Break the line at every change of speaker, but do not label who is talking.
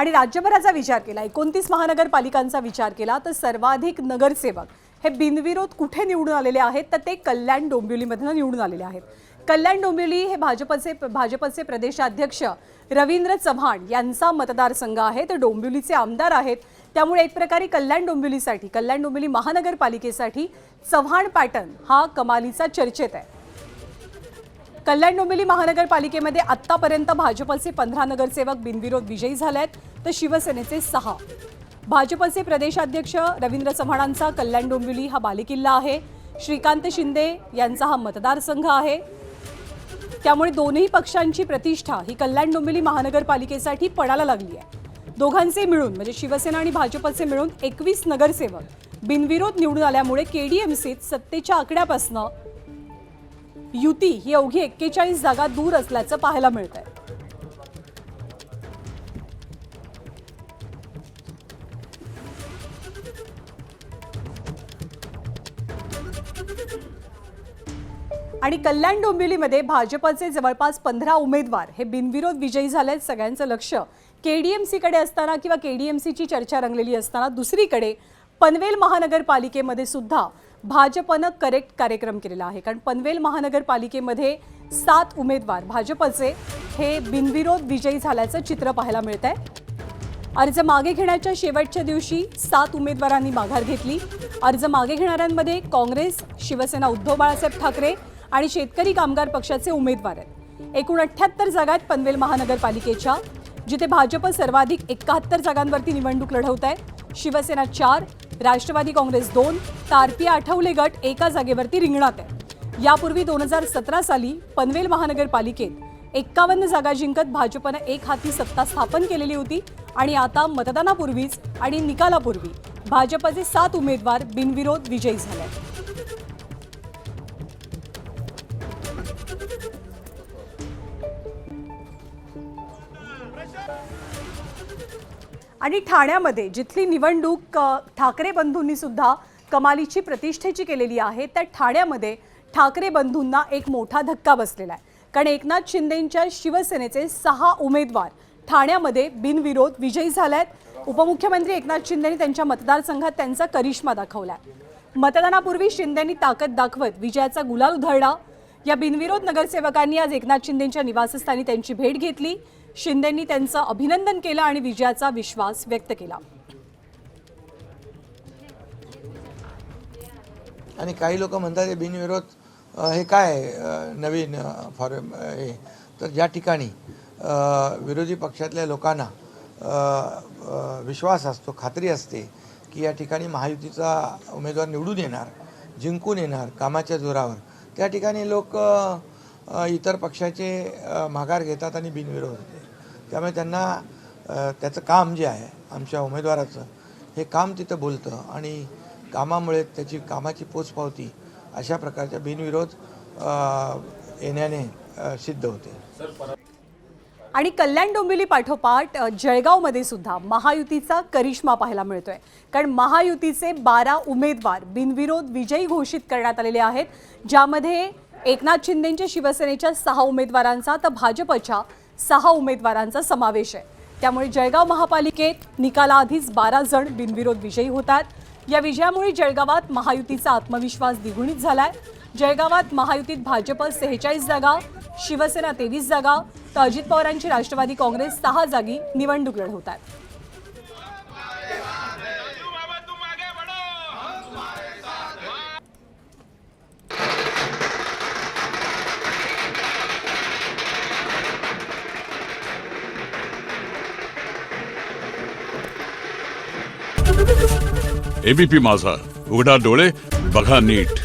आणि राज्यभराचा विचार केला, 29 महानगरपालिकांचा विचार केला तर सर्वाधिक नगरसेवक हे बिनविरोध कुठे निवडून आलेले आहेत तर ते कल्याण डोंबिवलीमधून निवडून आलेले आहेत। कल्याण डोंबिवली हे भाजपचे प्रदेशाध्यक्ष रवींद्र चव्हाण यांचा मतदारसंघ आहे। तर डोंबिवलीचे आमदार आहेत, त्यामुळे एक प्रकारे कल्याण डोंबिवली महानगरपालिकेसाठी चव्हाण पॅटर्न हा कमालीचा चर्चेत आहे। कल्याण डोंबिवली महानगरपालिकेमध्ये आतापर्यंत भाजपचे 15 नगरसेवक बिनविरोध विजयी झाले आहेत तर शिवसेनेचे 6। भाजपचे प्रदेशाध्यक्ष रवींद्र चव्हाणांचा कल्याण डोंबिवली हा बालेकिल्ला आहे। श्रीकांत शिंदे यांचा हा मतदारसंघ आहे, त्यामुळे दोन्ही पक्षांची प्रतिष्ठा ही कल्याण डोंबिवली महानगरपालिकेसाठी पणाला लागली आहे। दोघांचे मिळून म्हणजे शिवसेना आणि भाजपचे मिळून 21 नगरसेवक बिनविरोध निवडून आल्यामुळे केडीएमसीत सत्तेच्या आकड्यापासून युती ही अवघी 41 जागा दूर असल्याचं पाहायला मिळतंय। आणि कल्याण डोंबिवलीमध्ये भाजपचे जवळपास 15 उमेदवार हे बिनविरोध विजयी झाले। सगळ्यांचं लक्ष केडीएमसीकडे असताना किंवा केडीएमसीची चर्चा रंगलेली असताना दुसरीकडे पनवेल महानगरपालिकेमध्ये सुद्धा भाजपनं करेक्ट कार्यक्रम केलेला आहे, कारण पनवेल महानगरपालिकेमध्ये 7 उमेदवार भाजपचे हे बिनविरोध विजयी झाल्याचं चित्र पाहायला मिळतंय। अर्ज मागे घेण्याच्या शेवटच्या दिवशी 7 उमेदवारांनी माघार घेतली। अर्ज मागे घेणाऱ्यांमध्ये काँग्रेस, शिवसेना उद्धव बाळासाहेब ठाकरे आणि शेतकरी कामगार पक्षाचे उमेदवार आहेत। एकूण 78 जागा आहेत पनवेल महानगरपालिकेच्या, जिथे भाजप सर्वाधिक 71 जागांवरती निवडणूक लढवत आहे। शिवसेना 4, राष्ट्रवादी काँग्रेस 2, तारपी आठवले गट 1 जागेवरती रिंगणात आहे। यापूर्वी 2017 साली पनवेल महानगरपालिकेत 51 जागा जिंकत भाजपनं एक हाती सत्ता स्थापन केलेली होती आणि आता मतदानापूर्वीच आणि निकालापूर्वी भाजपचे 7 उमेदवार बिनविरोध विजयी झाले आहेत। आणि ठाण्यामध्ये जिथली निवडणूक ठाकरे बंधूंनी सुद्धा कमालीची प्रतिष्ठेची केलेली आहे, त्या ठाण्यामध्ये ठाकरे बंधूंना एक मोठा धक्का बसलेला आहे, कारण एकनाथ शिंदेंच्या शिवसेनेचे 6 उमेदवार ठाण्यामध्ये बिनविरोध विजयी झाले आहेत। उपमुख्यमंत्री एकनाथ शिंदेंनी त्यांच्या मतदारसंघात त्यांचा करिश्मा दाखवला। मतदानापूर्वी शिंदेंनी ताकद दाखवत विजयाचा गुलाल उधळला। या बिनविरोध नगरसेवकांनी आज एकनाथ शिंदेंच्या निवासस्थानी त्यांची भेट घेतली। शिंदेंनी त्यांचं अभिनंदन केलं आणि विजयाचा विश्वास व्यक्त केला।
आणि काही लोक म्हणतात हे बिनविरोध हे काय नवीन फॉर्म हे, तर ज्या ठिकाणी विरोधी पक्षातल्या लोकांना विश्वास असतो, खात्री असते की या ठिकाणी महायुतीचा उमेदवार निवडून येणार, जिंकून येणार कामाच्या जोरावर, त्या ठिकाणी लोक इतर पक्षाचे माघार घेतात आणि बिनविरोध होते। त्यामुळे त्यांना त्याचं काम जे आहे आमच्या उमेदवाराचं हे काम तिथं बोलतं आणि कामामुळे त्याची कामाची पोचपावती अशा प्रकारच्या बिनविरोध येण्याने सिद्ध होते।
आणि कल्याण डोंबिवली पाठोपाठ जळगावमध्ये सुद्धा महायुतीचा करिश्मा पाहायला मिळतोय, कारण महायुतीचे 12 उमेदवार बिनविरोध विजयी घोषित करण्यात आलेले आहेत, ज्यामध्ये एकनाथ शिंदेंच्या शिवसेनेच्या 6 उमेदवारांचा तर भाजपच्या 6 उमेदवारांचा समावेश आहे। त्यामुळे जळगाव महापालिकेत निकालाआधीच 12 जण बिनविरोध विजयी होतात। या विजयामुळे जळगावात महायुतीचा आत्मविश्वास द्विगुणित झालाय। जळगावात महायुतीत भाजप 46 जागा, शिवसेना 23 जागा तर अजित पवारांची राष्ट्रवादी काँग्रेस 6 जागी निवडणूक लढवतात।
एबीपी माझा, उघडा डोळे बघा नीट।